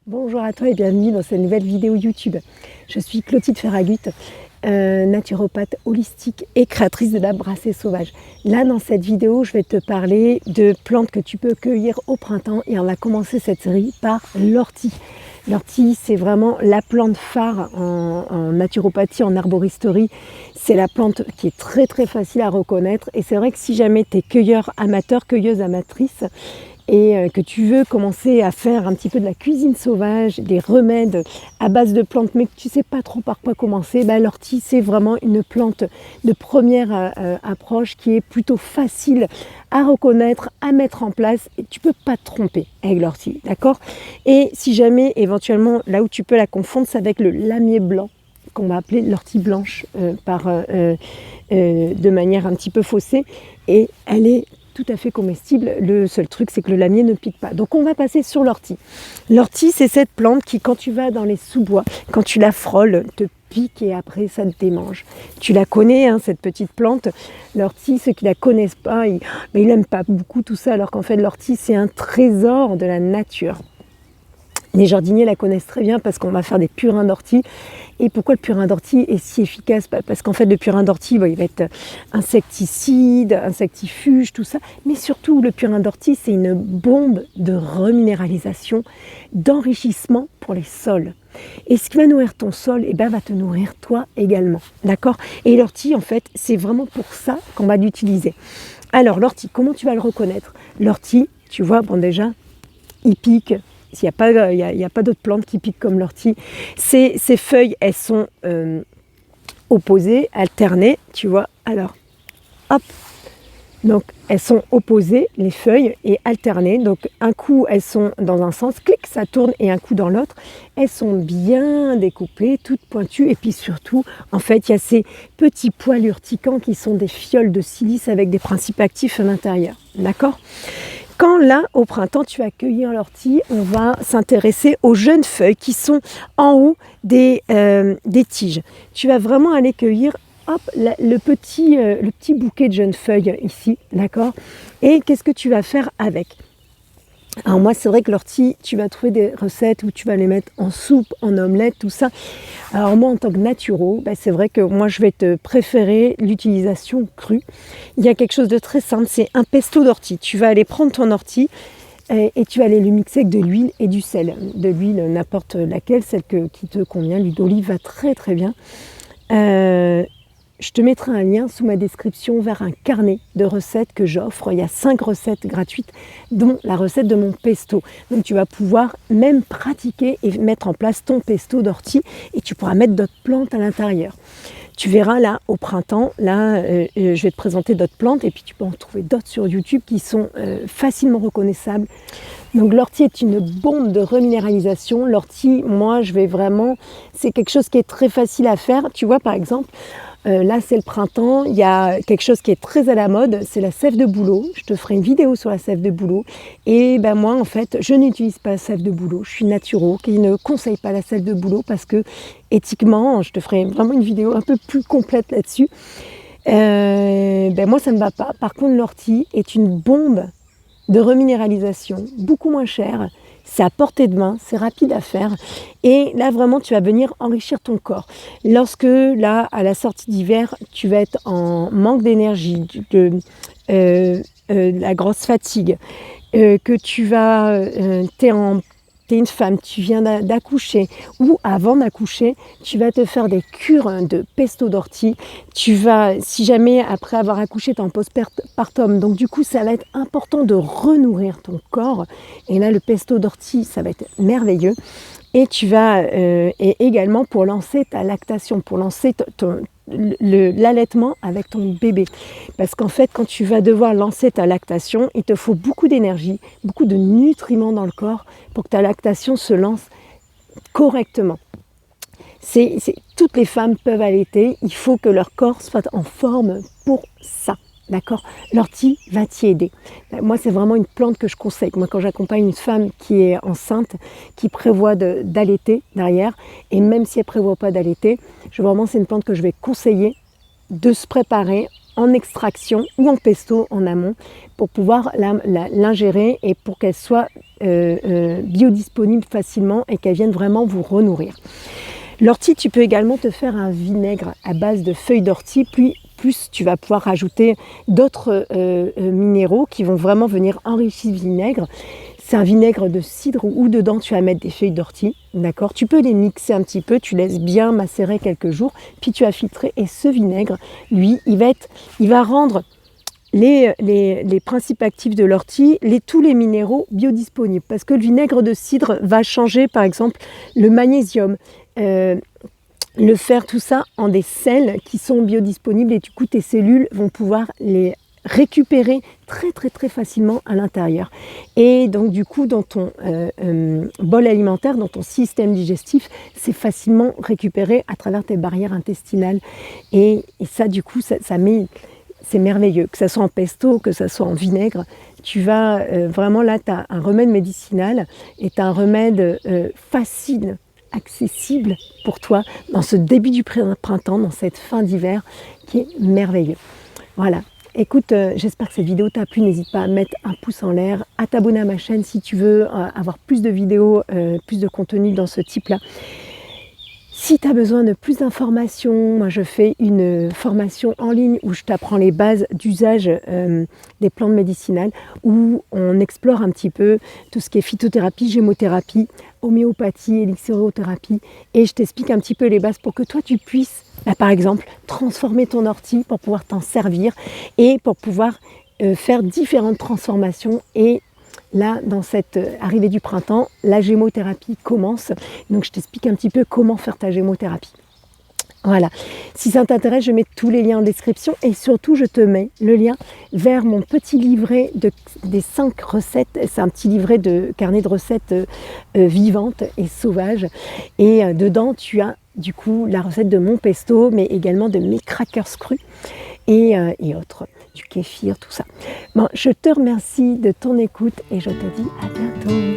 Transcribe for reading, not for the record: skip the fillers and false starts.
Bonjour à toi et bienvenue dans cette nouvelle vidéo YouTube. Je suis Clotilde Ferragut, naturopathe holistique et créatrice de la brassée sauvage. Là, dans cette vidéo, je vais te parler de plantes que tu peux cueillir au printemps et on va commencer cette série par l'ortie. L'ortie, c'est vraiment la plante phare en naturopathie, en arboristerie. C'est la plante qui est très très facile à reconnaître et c'est vrai que si jamais tu es cueilleur amateur, cueilleuse amatrice, et que tu veux commencer à faire un petit peu de la cuisine sauvage, des remèdes à base de plantes, mais que tu ne sais pas trop par quoi commencer, l'ortie, c'est vraiment une plante de première approche qui est plutôt facile à reconnaître, à mettre en place. Et tu ne peux pas te tromper avec l'ortie, d'accord? Et si jamais, éventuellement, là où tu peux la confondre, c'est avec le lamier blanc, qu'on va appeler l'ortie blanche de manière un petit peu faussée. Et elle est tout à fait comestible. Le seul truc, c'est que le lamier ne pique pas. Donc on va passer sur l'ortie. L'ortie, c'est cette plante qui, quand tu vas dans les sous-bois, quand tu la frôles, te pique et après ça te démange. Tu la connais, hein, cette petite plante. L'ortie, ceux qui la connaissent pas, ils n'aiment pas beaucoup tout ça, alors qu'en fait l'ortie, c'est un trésor de la nature. Les jardiniers la connaissent très bien parce qu'on va faire des purins d'ortie. Et pourquoi le purin d'ortie est si efficace? Parce qu'en fait, le purin d'ortie, il va être insecticide, insectifuge, tout ça. Mais surtout, le purin d'ortie, c'est une bombe de reminéralisation, d'enrichissement pour les sols. Et ce qui va nourrir ton sol, va te nourrir toi également. D'accord? Et l'ortie, en fait, c'est vraiment pour ça qu'on va l'utiliser. Alors, l'ortie, comment tu vas le reconnaître? L'ortie, tu vois, bon déjà, il pique. Il n'y a pas d'autres plantes qui piquent comme l'ortie. Ces feuilles, elles sont opposées, alternées, tu vois. Alors, hop. Donc, elles sont opposées, les feuilles, et alternées. Donc, un coup, elles sont dans un sens, clic, ça tourne, et un coup dans l'autre. Elles sont bien découpées, toutes pointues. Et puis surtout, en fait, il y a ces petits poils urticants qui sont des fioles de silice avec des principes actifs à l'intérieur. D'accord ? Quand là, au printemps, tu vas cueillir l'ortie, on va s'intéresser aux jeunes feuilles qui sont en haut des tiges. Tu vas vraiment aller cueillir le petit bouquet de jeunes feuilles ici, d'accord? Et qu'est-ce que tu vas faire avec? Alors moi, c'est vrai que l'ortie, tu vas trouver des recettes où tu vas les mettre en soupe, en omelette, tout ça. Alors moi, en tant que naturo, c'est vrai que moi, je vais te préférer l'utilisation crue. Il y a quelque chose de très simple, c'est un pesto d'ortie. Tu vas aller prendre ton ortie et tu vas aller le mixer avec de l'huile et du sel. De l'huile, n'importe laquelle, celle qui te convient. L'huile d'olive va très très bien. Je te mettrai un lien sous ma description vers un carnet de recettes que j'offre. Il y a 5 recettes gratuites, dont la recette de mon pesto. Donc tu vas pouvoir même pratiquer et mettre en place ton pesto d'ortie et tu pourras mettre d'autres plantes à l'intérieur. Tu verras là, au printemps, je vais te présenter d'autres plantes et puis tu peux en trouver d'autres sur YouTube qui sont facilement reconnaissables. Donc l'ortie est une bombe de reminéralisation. L'ortie, moi, c'est quelque chose qui est très facile à faire. Tu vois, par exemple, là, c'est le printemps, il y a quelque chose qui est très à la mode, c'est la sève de bouleau. Je te ferai une vidéo sur la sève de bouleau. Et moi, en fait, je n'utilise pas la sève de bouleau. Je suis naturo, qui ne conseille pas la sève de bouleau parce que, éthiquement, je te ferai vraiment une vidéo un peu plus complète là-dessus. Moi, ça ne me va pas. Par contre, l'ortie est une bombe de reminéralisation, beaucoup moins chère. C'est à portée de main, c'est rapide à faire. Et là, vraiment, tu vas venir enrichir ton corps. Lorsque, là, à la sortie d'hiver, tu vas être en manque d'énergie, la grosse fatigue, que t'es une femme, tu viens d'accoucher ou avant d'accoucher, tu vas te faire des cures de pesto d'ortie. Si jamais après avoir accouché, tu es en postpartum, donc du coup, ça va être important de renourrir ton corps. Et là, le pesto d'ortie, ça va être merveilleux. Et et également pour lancer ta lactation, pour lancer l'allaitement avec ton bébé. Parce qu'en fait, quand tu vas devoir lancer ta lactation, il te faut beaucoup d'énergie, beaucoup de nutriments dans le corps pour que ta lactation se lance correctement. Toutes les femmes peuvent allaiter, il faut que leur corps soit en forme pour ça. D'accord? L'ortie va t'y aider. Moi, c'est vraiment une plante que je conseille. Moi, quand j'accompagne une femme qui est enceinte, qui prévoit d'allaiter derrière, et même si elle ne prévoit pas d'allaiter, c'est une plante que je vais conseiller de se préparer en extraction ou en pesto en amont pour pouvoir l'ingérer et pour qu'elle soit biodisponible facilement et qu'elle vienne vraiment vous renourrir. L'ortie, tu peux également te faire un vinaigre à base de feuilles d'ortie, puis plus tu vas pouvoir rajouter d'autres minéraux qui vont vraiment venir enrichir le vinaigre. C'est un vinaigre de cidre où dedans tu vas mettre des feuilles d'ortie, d'accord? Tu peux les mixer un petit peu, tu laisses bien macérer quelques jours, puis tu vas filtrer et ce vinaigre, lui, il va rendre les principes actifs de l'ortie, tous les minéraux biodisponibles. Parce que le vinaigre de cidre va changer, par exemple, le magnésium, le fer, tout ça, en des sels qui sont biodisponibles et du coup, tes cellules vont pouvoir les récupérer très facilement à l'intérieur. Et donc du coup, dans ton bol alimentaire, dans ton système digestif, c'est facilement récupéré à travers tes barrières intestinales. Et ça, du coup, c'est merveilleux. Que ça soit en pesto, que ça soit en vinaigre, tu vas vraiment là, tu as un remède médicinal et tu as un remède facile, accessible pour toi dans ce début du printemps, dans cette fin d'hiver qui est merveilleux. Voilà. Écoute, j'espère que cette vidéo t'a plu. N'hésite pas à mettre un pouce en l'air, à t'abonner à ma chaîne si tu veux avoir plus de vidéos, plus de contenu dans ce type-là. Si tu as besoin de plus d'informations, moi je fais une formation en ligne où je t'apprends les bases d'usage des plantes médicinales, où on explore un petit peu tout ce qui est phytothérapie, gémothérapie, homéopathie, élixirothérapie, et je t'explique un petit peu les bases pour que toi tu puisses, par exemple, transformer ton ortie pour pouvoir t'en servir et pour pouvoir faire différentes transformations. Et là, dans cette arrivée du printemps, la gémothérapie commence. Donc, je t'explique un petit peu comment faire ta gémothérapie. Voilà. Si ça t'intéresse, je mets tous les liens en description et surtout, je te mets le lien vers mon petit livret des 5 recettes. C'est un petit livret de carnet de recettes vivantes et sauvages. Et dedans, tu as du coup la recette de mon pesto, mais également de mes crackers crus et autres. Du kéfir, tout ça. Bon, je te remercie de ton écoute et je te dis à bientôt.